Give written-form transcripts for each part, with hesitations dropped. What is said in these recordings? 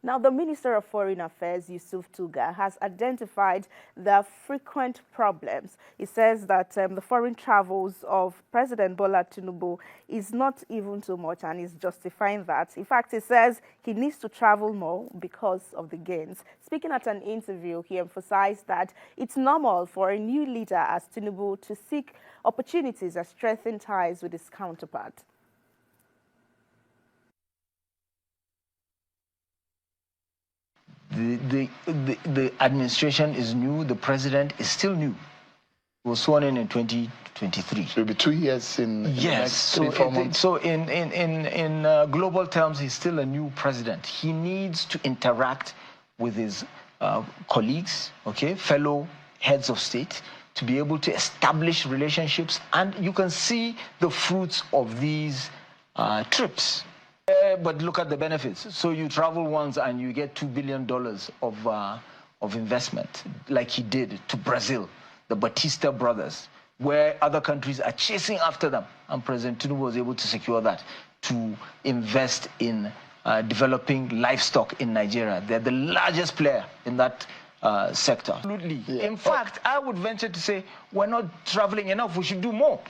Now, the Minister of Foreign Affairs, Yusuf Tuga, has identified the frequent problems. He says that the foreign travels of President Bola Tinubu is not even too much, and is justifying that. In fact, he says he needs to travel more because of the gains. Speaking at an interview, he emphasized that it's normal for a new leader as Tinubu to seek opportunities and strengthen ties with his counterpart. The administration is new, the president is still new. He was sworn in 2023. It'll be 2 years in yes. The next 3-4 months. So in global terms, he's still a new president. He needs to interact with his colleagues, okay, fellow heads of state, to be able to establish relationships, and you can see the fruits of these trips. But look at the benefits. So you travel once and you get $2 billion of investment, like he did to Brazil, the Batista brothers, where other countries are chasing after them. And President Tinubu was able to secure that, to invest in developing livestock in Nigeria. They're the largest player in that sector. Absolutely. Yeah. In fact, I would venture to say we're not traveling enough. We should do more.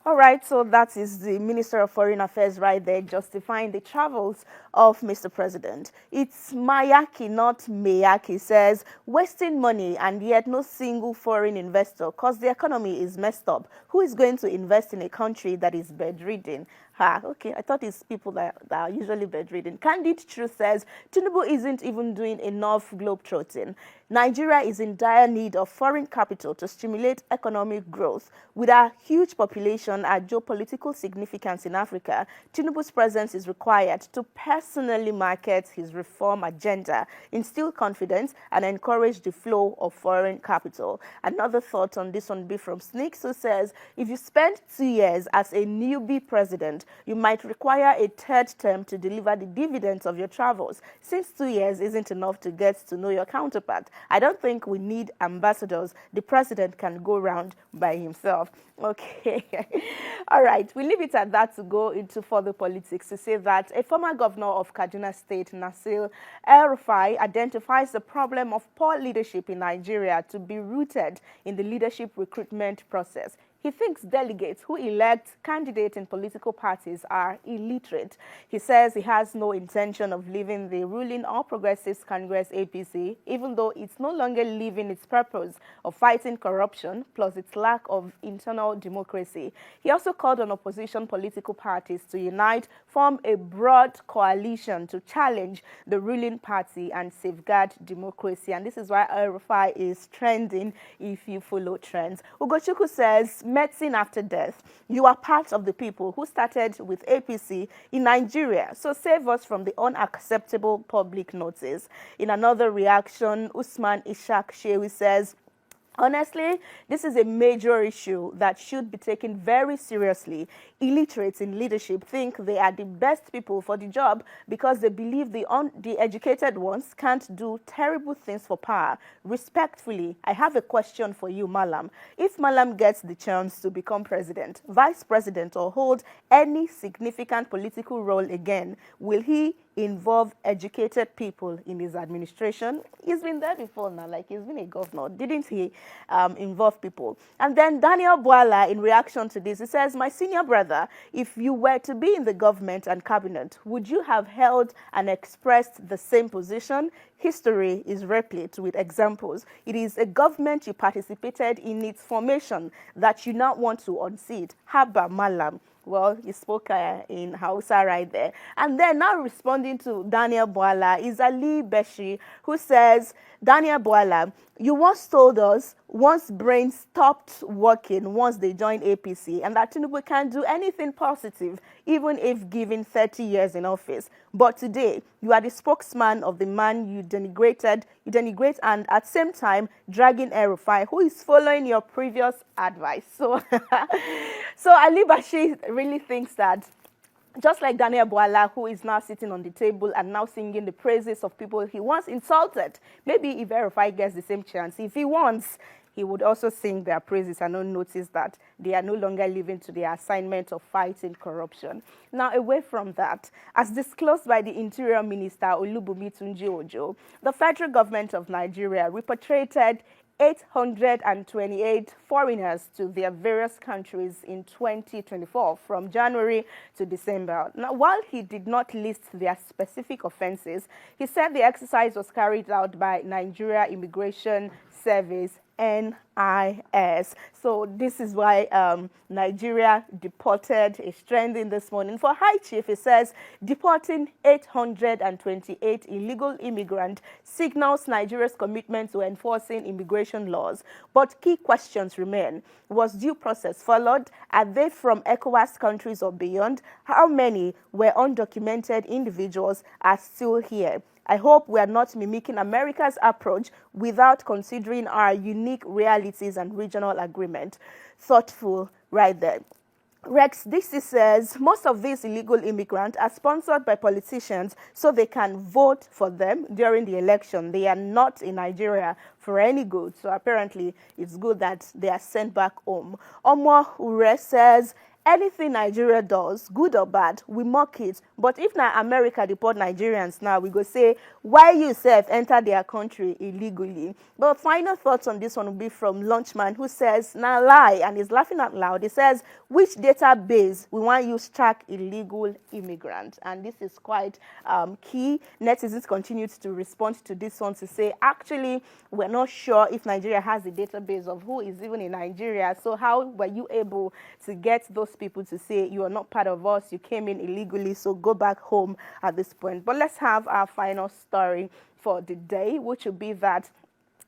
All right, so that is the Minister of Foreign Affairs right there justifying the travels of Mr. President. It's Mayaki, not Meyaki, says, wasting money and yet no single foreign investor because the economy is messed up. Who is going to invest in a country that is bedridden? Okay, I thought it's people that are usually bedridden. Candid Truth says, Tinubu isn't even doing enough globetrotting. Nigeria is in dire need of foreign capital to stimulate economic growth. With our huge population and geopolitical significance in Africa, Tinubu's presence is required to personally market his reform agenda, instill confidence, and encourage the flow of foreign capital. Another thought on this one be from Sneaks, who says, if you spend 2 years as a newbie president, you might require a third term to deliver the dividends of your travels. Since 2 years isn't enough to get to know your counterpart, I don't think we need ambassadors. The president can go around by himself. Okay. All right. We leave it at that to go into further politics to say that a former governor of Kaduna State, Nasir El-Rufai, identifies the problem of poor leadership in Nigeria to be rooted in the leadership recruitment process. He thinks delegates who elect candidates in political parties are illiterate. He says he has no intention of leaving the ruling All Progressives Congress APC, even though it's no longer living its purpose of fighting corruption, plus its lack of internal democracy. He also called on opposition political parties to unite, form a broad coalition to challenge the ruling party and safeguard democracy. And this is why El-Rufai is trending if you follow trends. Ugochukwu says, medicine after death. You are part of the people who started with APC in Nigeria, so save us from the unacceptable public notice. In another reaction, Usman Ishak Shewi says, honestly, this is a major issue that should be taken very seriously. Illiterates in leadership think they are the best people for the job because they believe the educated ones can't do terrible things for power. Respectfully, I have a question for you, Malam. If Malam gets the chance to become president, vice president, or hold any significant political role again, will he involve educated people in his administration? He's been there before now, like he's been a governor. Didn't he involve people? And then Daniel Bwala, in reaction to this, he says, my senior brother, if you were to be in the government and cabinet, would you have held and expressed the same position? History is replete with examples. It is a government you participated in its formation that you now want to unseat. Haba Malam. Well, he spoke in Hausa right there. And then now responding to Daniel Bwala is Ali Beshi, who says, Daniel Bwala, you once told us once brains stopped working once they joined APC and that Tinubu can't do anything positive even if given 30 years in office. But today, you are the spokesman of the man you denigrate and at the same time dragging El-Rufai, who is following your previous advice. So, so Ali Bashir really thinks that just like Daniel Bwala, who is now sitting on the table and now singing the praises of people he once insulted, maybe if El-Rufai gets the same chance, if he wants, he would also sing their praises and not notice that they are no longer living to their assignment of fighting corruption. Now, away from that, as disclosed by the Interior Minister Olubunmi Tunji-Ojo, the federal government of Nigeria repatriated 828 foreigners to their various countries in 2024 from January to December. Now, while he did not list their specific offenses, he said the exercise was carried out by Nigeria Immigration Service, NIS. So this is why Nigeria deported is trending this morning. For High Chief, it says deporting 828 illegal immigrants signals Nigeria's commitment to enforcing immigration laws. But key questions remain. Was due process followed? Are they from ECOWAS countries or beyond? How many were undocumented individuals are still here? I hope we are not mimicking America's approach without considering our unique realities and regional agreement. Thoughtful right there. Rex DC says most of these illegal immigrants are sponsored by politicians so they can vote for them during the election. They are not in Nigeria for any good. So apparently it's good that they are sent back home. Omo Ure says, anything Nigeria does, good or bad, we mock it. But if now America deport Nigerians now, we go say, why you self enter their country illegally? But final thoughts on this one will be from Lunchman, who says, now lie, and he's laughing out loud. He says, which database we want you to track illegal immigrants? And this is quite key. Netizens continued to respond to this one to say, actually, we're not sure if Nigeria has a database of who is even in Nigeria. So how were you able to get those people to say you are not part of us, you came in illegally, so go back home at this point? But let's have our final story for the day, which will be that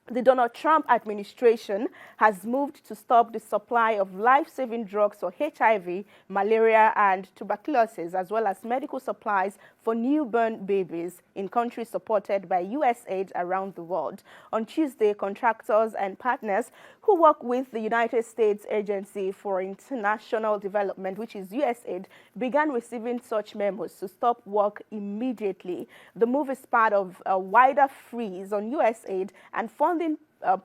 the Donald Trump administration has moved to stop the supply of life-saving drugs for HIV, malaria, and tuberculosis, as well as medical supplies for newborn babies in countries supported by U.S. aid around the world. On Tuesday, contractors and partners who work with the United States Agency for International Development, which is USAID, began receiving such memos to stop work immediately. The move is part of a wider freeze on USAID and funding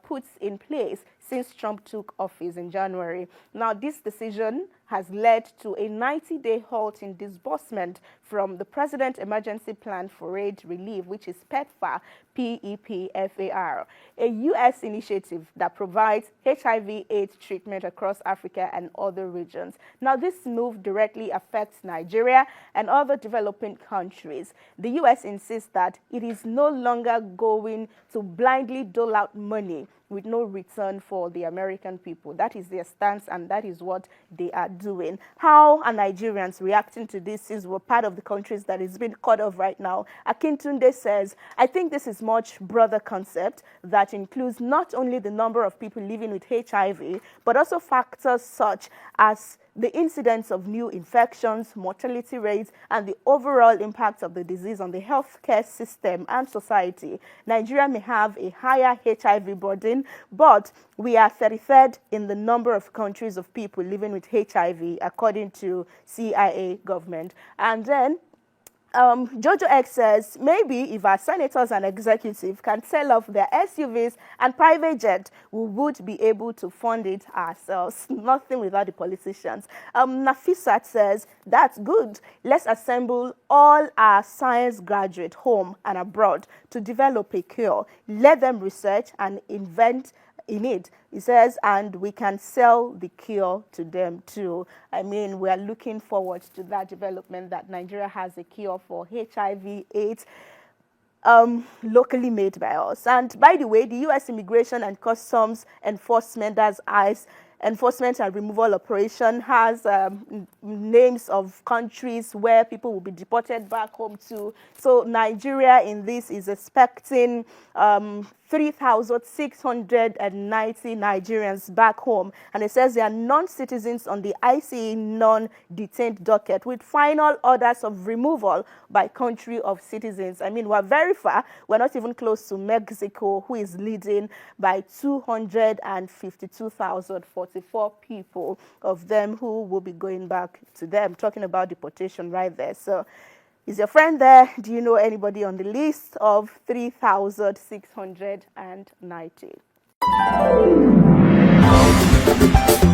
puts in place since Trump took office in January. Now, this decision has led to a 90-day halt in disbursement from the President Emergency Plan for Aid Relief, which is PEPFAR, PEPFAR, a U.S. initiative that provides HIV/AIDS treatment across Africa and other regions. Now, this move directly affects Nigeria and other developing countries. The U.S. insists that it is no longer going to blindly dole out money with no return for the American people. That is their stance, and that is what they are doing. How are Nigerians reacting to this since we're part of the countries that is being cut off right now? Akintunde says, I think this is much broader concept that includes not only the number of people living with HIV, but also factors such as the incidence of new infections, mortality rates, and the overall impact of the disease on the healthcare system and society. Nigeria may have a higher HIV burden, but we are 33rd in the number of countries of people living with HIV, according to CIA government. And then Jojo X says, maybe if our senators and executives can sell off their SUVs and private jet, we would be able to fund it ourselves. Nothing without the politicians. Nafisat says, that's good. Let's assemble all our science graduates home and abroad to develop a cure. Let them research and invent in it. He says, and we can sell the cure to them too. I mean, we are looking forward to that development, that Nigeria has a cure for HIV/AIDS locally made by us. And by the way, the U.S. Immigration and Customs Enforcement, that's ICE, Enforcement and Removal Operation, has names of countries where people will be deported back home to. So Nigeria in this is expecting 3,690 Nigerians back home. And it says they are non-citizens on the ICE non-detained docket with final orders of removal by country of citizens. I mean, we're very far. We're not even close to Mexico, who is leading by 252,044 people of them who will be going back to them. Talking about deportation right there. So, is your friend there? Do you know anybody on the list of 3,690? you.